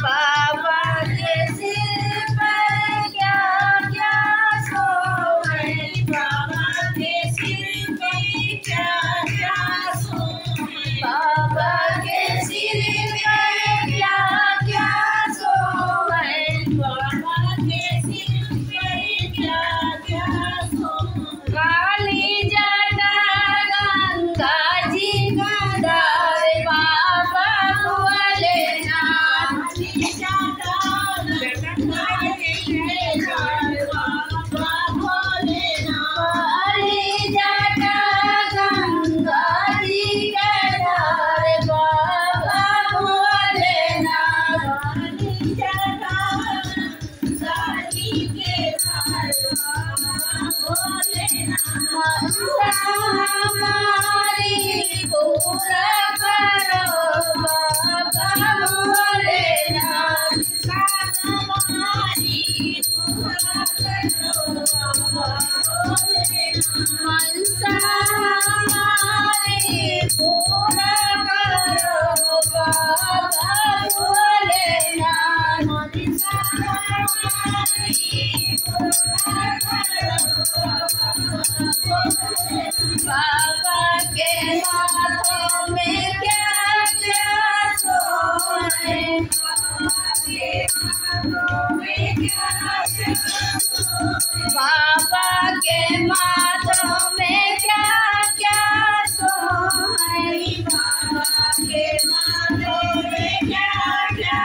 बाबा के सिर पर क्या क्या सोए, बाबा के सिर पे क्या क्या सोए, बाबा के सिर पे क्या क्या सोए, बाबा के सिर पे क्या क्या सोए। काली जटा गंगा जी का धार बाबा भोलेनाथ, काली जटा गंगा जी का धार बाबा भोलेनाथ, काली जटा गंगा जी का धार बाबा भोलेनाथ, काली जटा गंगा जी के धार बाबा भोलेनाथ। हमारी पूरा करो बाबा भोलेनाथ, हमारी पूरा करो बाबा भोलेनाथ, मनसा हमारी पूरा करो बाबा भोलेनाथ, मनसा हमारी पूरा करो बाबा के हाथों में क्या क्या सोए, बाबा के हाथों में क्या क्या सोए, बाबा के हाथों में क्या क्या सोए, बाबा के हाथों में क्या क्या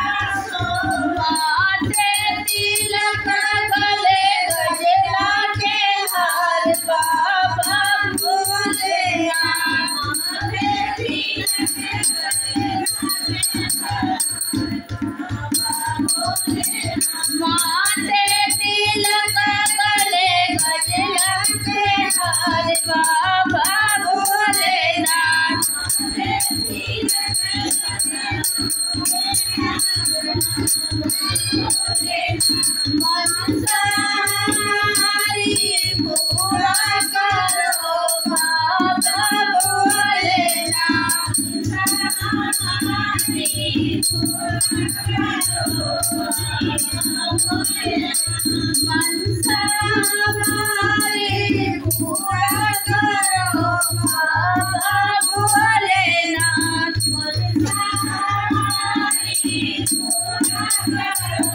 सोए। माथे तिलक गले गजरा के हार बाबा भोलेनाथ, माथे तिलक गले गजरा के हार बाबा भोलेनाथ, मनसा हमारी पूरा करो बाबा भोलेनाथ, हमारी पूरा करो मनसा हमारी पूरा करो बाबा भोलेनाथ, मनसा हमारी पूरा करो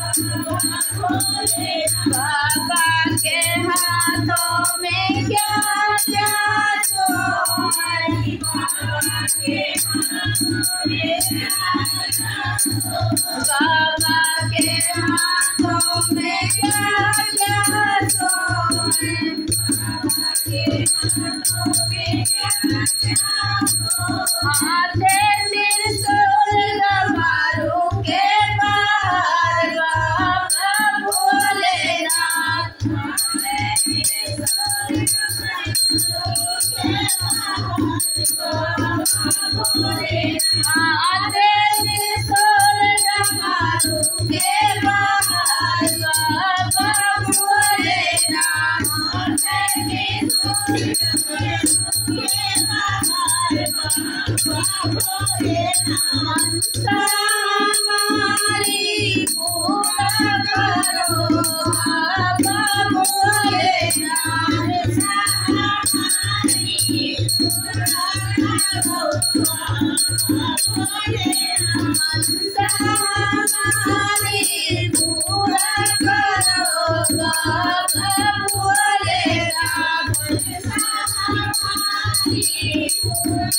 बाबा भोलेनाथ। बाबा के हाथों में क्या क्या सोए, बाबा के हाथों में क्या क्या सोए, बाबा के हाथों में क्या क्या सोए, बाबा के हाथों में क्या क्या सोए। हाथे त्रिशूल गमारू के बाहर बाबा भोलेनाथ, हाथे त्रिशूल गमारू के बाहर बाबा भोलेनाथ, हाथे त्रिशूल गमारू के बाहर बाबा भोलेनाथ, हाथे त्रिशूल गमारू के बाहर बाबा भोलेनाथ। मनसा हमारी पूरा करो बाबा भोलेनाथ, मनसा हमारी पूरा करो बाबा भोलेनाथ, मनसा हमारी पूरा करो बाबा भोलेनाथ, मनसा हमारी पूरा